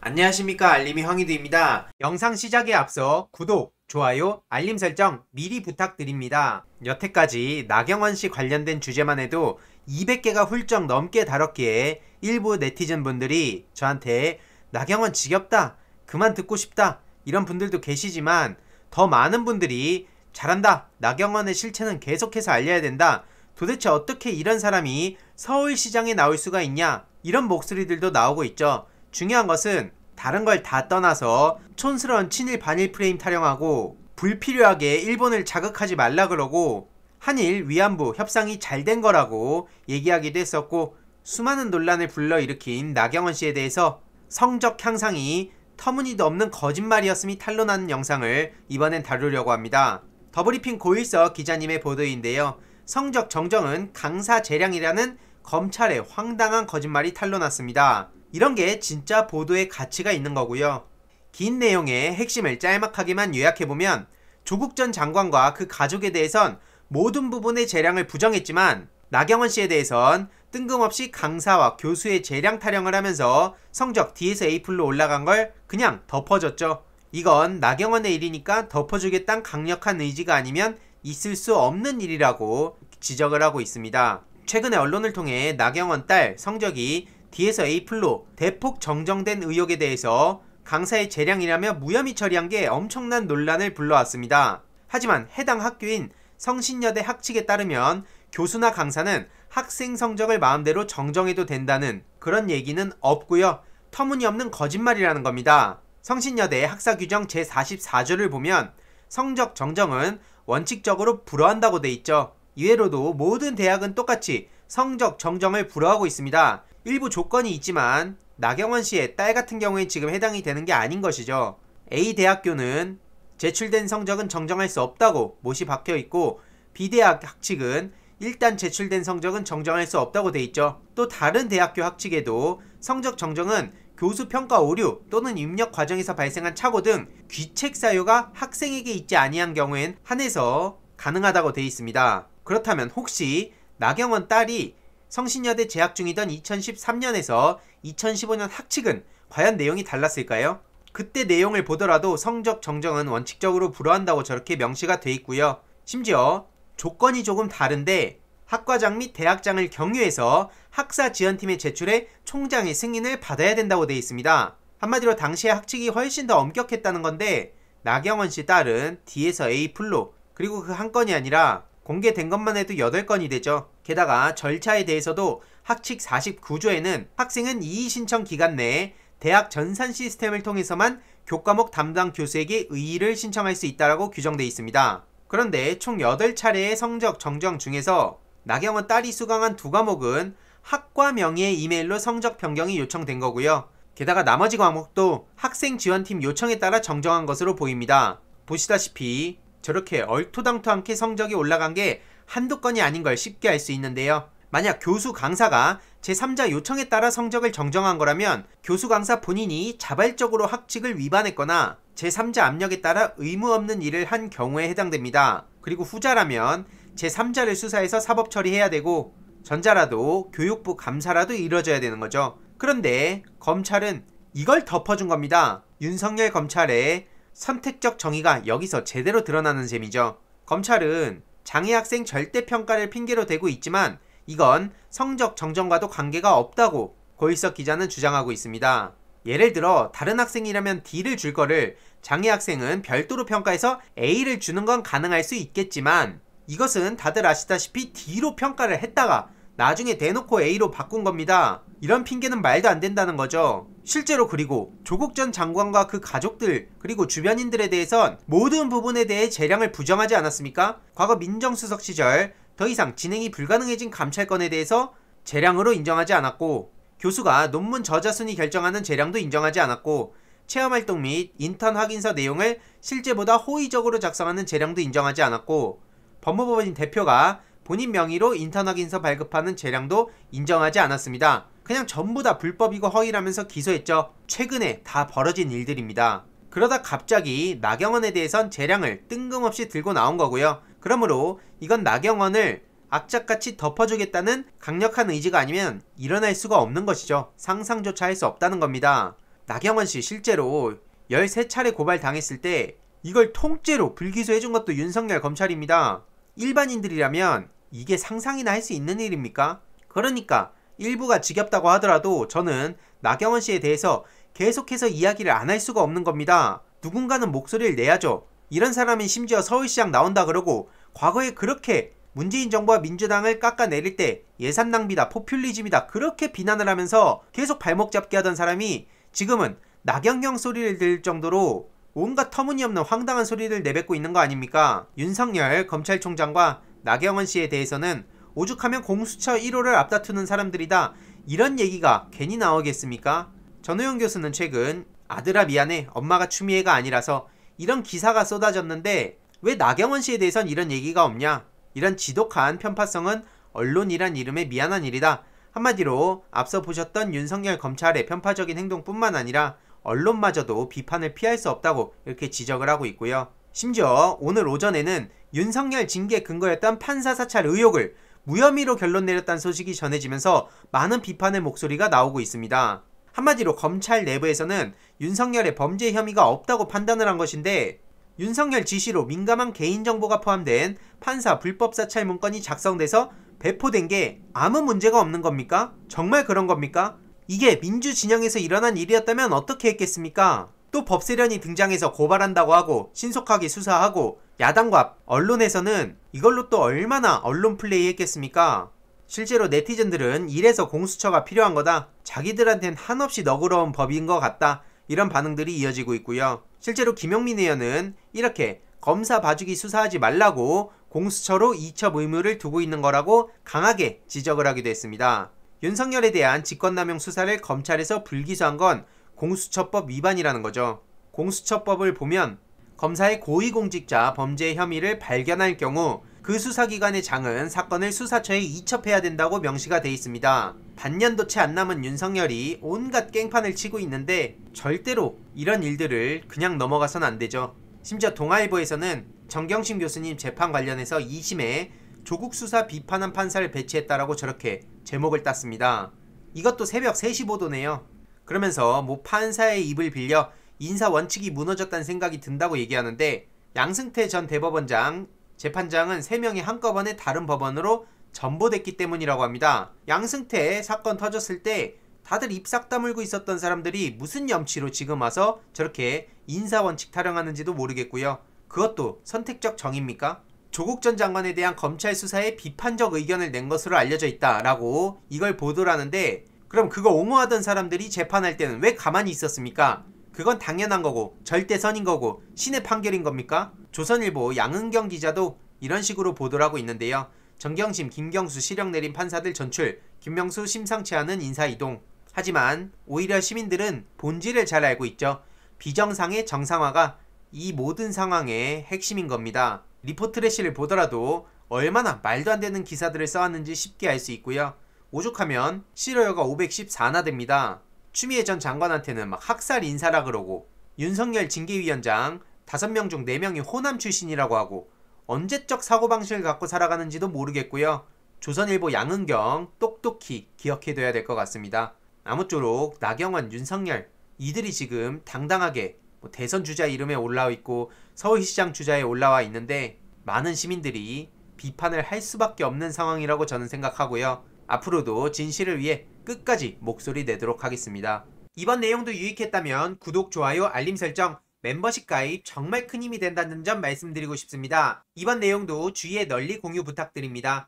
안녕하십니까, 알림이 황희두입니다. 영상 시작에 앞서 구독, 좋아요, 알림 설정 미리 부탁드립니다. 여태까지 나경원 씨 관련된 주제만 해도 200개가 훌쩍 넘게 다뤘기에 일부 네티즌 분들이 저한테 나경원 지겹다, 그만 듣고 싶다 이런 분들도 계시지만 더 많은 분들이 잘한다, 나경원의 실체는 계속해서 알려야 된다, 도대체 어떻게 이런 사람이 서울시장에 나올 수가 있냐, 이런 목소리들도 나오고 있죠. 중요한 것은 다른 걸 다 떠나서 촌스러운 친일 반일 프레임 타령하고 불필요하게 일본을 자극하지 말라 그러고 한일 위안부 협상이 잘 된 거라고 얘기하기도 했었고, 수많은 논란을 불러일으킨 나경원 씨에 대해서 성적 향상이 터무니도 없는 거짓말이었음이 탄로나는 영상을 이번엔 다루려고 합니다. 더브리핑 고일석 기자님의 보도인데요. 성적 정정은 강사 재량이라는 검찰의 황당한 거짓말이 탄로났습니다. 이런 게 진짜 보도의 가치가 있는 거고요. 긴 내용의 핵심을 짤막하게만 요약해보면, 조국 전 장관과 그 가족에 대해선 모든 부분의 재량을 부정했지만 나경원 씨에 대해선 뜬금없이 강사와 교수의 재량 타령을 하면서 성적 D에서 A플로 올라간 걸 그냥 덮어줬죠. 이건 나경원의 일이니까 덮어주겠다는 강력한 의지가 아니면 있을 수 없는 일이라고 지적을 하고 있습니다. 최근에 언론을 통해 나경원 딸 성적이 D에서 A플로 대폭 정정된 의혹에 대해서 강사의 재량이라며 무혐의 처리한 게 엄청난 논란을 불러왔습니다. 하지만 해당 학교인 성신여대 학측에 따르면 교수나 강사는 학생 성적을 마음대로 정정해도 된다는 그런 얘기는 없고요. 터무니없는 거짓말이라는 겁니다. 성신여대 학사규정 제44조를 보면 성적 정정은 원칙적으로 불허한다고 돼 있죠. 이외로도 모든 대학은 똑같이 성적 정정을 불허하고 있습니다. 일부 조건이 있지만 나경원 씨의 딸 같은 경우엔 지금 해당이 되는 게 아닌 것이죠. A대학교는 제출된 성적은 정정할 수 없다고 못이 박혀 있고, B대학 학칙은 일단 제출된 성적은 정정할 수 없다고 돼 있죠. 또 다른 대학교 학칙에도 성적 정정은 교수 평가 오류 또는 입력 과정에서 발생한 착오 등 귀책 사유가 학생에게 있지 아니한 경우엔 한해서 가능하다고 돼 있습니다. 그렇다면 혹시 나경원 딸이 성신여대 재학 중이던 2013년에서 2015년 학칙은 과연 내용이 달랐을까요? 그때 내용을 보더라도 성적 정정은 원칙적으로 불허한다고 저렇게 명시가 돼 있고요. 심지어 조건이 조금 다른데 학과장 및 대학장을 경유해서 학사 지원팀에 제출해 총장의 승인을 받아야 된다고 돼 있습니다. 한마디로 당시의 학칙이 훨씬 더 엄격했다는 건데, 나경원 씨 딸은 D에서 A플로, 그리고 그 한 건이 아니라 공개된 것만 해도 8건이 되죠. 게다가 절차에 대해서도 학칙 49조에는 학생은 이의 신청 기간 내에 대학 전산 시스템을 통해서만 교과목 담당 교수에게 의의를 신청할 수 있다고 규정되어 있습니다. 그런데 총 8차례의 성적 정정 중에서 나경원 딸이 수강한 2과목은 학과 명의의 이메일로 성적 변경이 요청된 거고요. 게다가 나머지 과목도 학생 지원팀 요청에 따라 정정한 것으로 보입니다. 보시다시피 저렇게 얼토당토않게 성적이 올라간 게 한두 건이 아닌 걸 쉽게 알 수 있는데요. 만약 교수 강사가 제3자 요청에 따라 성적을 정정한 거라면 교수 강사 본인이 자발적으로 학칙을 위반했거나 제3자 압력에 따라 의무 없는 일을 한 경우에 해당됩니다. 그리고 후자라면 제3자를 수사해서 사법 처리해야 되고, 전자라도 교육부 감사라도 이뤄져야 되는 거죠. 그런데 검찰은 이걸 덮어준 겁니다. 윤석열 검찰의 선택적 정의가 여기서 제대로 드러나는 셈이죠. 검찰은 장애 학생 절대평가를 핑계로 대고 있지만 이건 성적 정정과도 관계가 없다고 고일석 기자는 주장하고 있습니다. 예를 들어 다른 학생이라면 D를 줄 거를 장애 학생은 별도로 평가해서 A를 주는 건 가능할 수 있겠지만, 이것은 다들 아시다시피 D로 평가를 했다가 나중에 대놓고 A로 바꾼 겁니다. 이런 핑계는 말도 안 된다는 거죠. 실제로 그리고 조국 전 장관과 그 가족들 그리고 주변인들에 대해선 모든 부분에 대해 재량을 부정하지 않았습니까? 과거 민정수석 시절 더 이상 진행이 불가능해진 감찰건에 대해서 재량으로 인정하지 않았고, 교수가 논문 저자 순위 결정하는 재량도 인정하지 않았고, 체험활동 및 인턴 확인서 내용을 실제보다 호의적으로 작성하는 재량도 인정하지 않았고, 법무법인 대표가 본인 명의로 인턴 확인서 발급하는 재량도 인정하지 않았습니다. 그냥 전부 다 불법이고 허위라면서 기소했죠. 최근에 다 벌어진 일들입니다. 그러다 갑자기 나경원에 대해선 재량을 뜬금없이 들고 나온 거고요. 그러므로 이건 나경원을 악착같이 덮어주겠다는 강력한 의지가 아니면 일어날 수가 없는 것이죠. 상상조차 할 수 없다는 겁니다. 나경원 씨 실제로 13차례 고발당했을 때 이걸 통째로 불기소해준 것도 윤석열 검찰입니다. 일반인들이라면 이게 상상이나 할 수 있는 일입니까? 그러니까 일부가 지겹다고 하더라도 저는 나경원 씨에 대해서 계속해서 이야기를 안 할 수가 없는 겁니다. 누군가는 목소리를 내야죠. 이런 사람이 심지어 서울시장 나온다 그러고 과거에 그렇게 문재인 정부와 민주당을 깎아내릴 때 예산 낭비다, 포퓰리즘이다 그렇게 비난을 하면서 계속 발목 잡게 하던 사람이 지금은 나경경 소리를 들을 정도로 온갖 터무니없는 황당한 소리를 내뱉고 있는 거 아닙니까? 윤석열 검찰총장과 나경원 씨에 대해서는 오죽하면 공수처 1호를 앞다투는 사람들이다, 이런 얘기가 괜히 나오겠습니까? 전호영 교수는 최근 아들아 미안해 엄마가 추미애가 아니라서 이런 기사가 쏟아졌는데 왜 나경원 씨에 대해선 이런 얘기가 없냐? 이런 지독한 편파성은 언론이란 이름의 미안한 일이다. 한마디로 앞서 보셨던 윤석열 검찰의 편파적인 행동뿐만 아니라 언론마저도 비판을 피할 수 없다고 이렇게 지적을 하고 있고요. 심지어 오늘 오전에는 윤석열 징계 근거였던 판사 사찰 의혹을 무혐의로 결론 내렸다는 소식이 전해지면서 많은 비판의 목소리가 나오고 있습니다. 한마디로 검찰 내부에서는 윤석열의 범죄 혐의가 없다고 판단을 한 것인데, 윤석열 지시로 민감한 개인정보가 포함된 판사 불법 사찰 문건이 작성돼서 배포된 게 아무 문제가 없는 겁니까? 정말 그런 겁니까? 이게 민주진영에서 일어난 일이었다면 어떻게 했겠습니까? 또 법세련이 등장해서 고발한다고 하고 신속하게 수사하고 야당과 언론에서는 이걸로 또 얼마나 언론 플레이 했겠습니까? 실제로 네티즌들은 이래서 공수처가 필요한 거다, 자기들한텐 한없이 너그러운 법인 것 같다, 이런 반응들이 이어지고 있고요. 실제로 김용민 의원은 이렇게 검사 봐주기 수사하지 말라고 공수처로 이첩 의무를 두고 있는 거라고 강하게 지적을 하기도 했습니다. 윤석열에 대한 직권남용 수사를 검찰에서 불기소한 건 공수처법 위반이라는 거죠. 공수처법을 보면 검사의 고위공직자 범죄 혐의를 발견할 경우 그 수사기관의 장은 사건을 수사처에 이첩해야 된다고 명시가 돼 있습니다. 반년도 채 안 남은 윤석열이 온갖 깽판을 치고 있는데 절대로 이런 일들을 그냥 넘어가선 안 되죠. 심지어 동아일보에서는 정경심 교수님 재판 관련해서 2심에 조국 수사 비판한 판사를 배치했다라고 저렇게 제목을 땄습니다. 이것도 새벽 3시 보도네요. 그러면서 뭐 판사의 입을 빌려 인사 원칙이 무너졌다는 생각이 든다고 얘기하는데, 양승태 전 대법원장 재판장은 3명이 한꺼번에 다른 법원으로 전보됐기 때문이라고 합니다. 양승태 사건 터졌을 때 다들 입 싹 다물고 있었던 사람들이 무슨 염치로 지금 와서 저렇게 인사원칙 타령하는지도 모르겠고요. 그것도 선택적 정의입니까? 조국 전 장관에 대한 검찰 수사에 비판적 의견을 낸 것으로 알려져 있다라고 이걸 보도를 하는데, 그럼 그거 옹호하던 사람들이 재판할 때는 왜 가만히 있었습니까? 그건 당연한 거고 절대선인 거고 신의 판결인 겁니까? 조선일보 양은경 기자도 이런 식으로 보도를 하고 있는데요. 정경심, 김경수 실형 내린 판사들 전출, 김명수 심상치 않은 인사이동. 하지만 오히려 시민들은 본질을 잘 알고 있죠. 비정상의 정상화가 이 모든 상황의 핵심인 겁니다. 리포트래시를 보더라도 얼마나 말도 안 되는 기사들을 써왔는지 쉽게 알 수 있고요. 오죽하면 실효여가 514나 됩니다. 추미애 전 장관한테는 막 학살 인사라 그러고, 윤석열 징계위원장 5명 중 4명이 호남 출신이라고 하고, 언제적 사고방식을 갖고 살아가는지도 모르겠고요. 조선일보 양은경 똑똑히 기억해둬야 될 것 같습니다. 아무쪼록 나경원, 윤석열 이들이 지금 당당하게 대선 주자 이름에 올라와 있고 서울시장 주자에 올라와 있는데, 많은 시민들이 비판을 할 수밖에 없는 상황이라고 저는 생각하고요. 앞으로도 진실을 위해 끝까지 목소리 내도록 하겠습니다. 이번 내용도 유익했다면 구독, 좋아요, 알림 설정, 멤버십 가입 정말 큰 힘이 된다는 점 말씀드리고 싶습니다. 이번 내용도 주위에 널리 공유 부탁드립니다.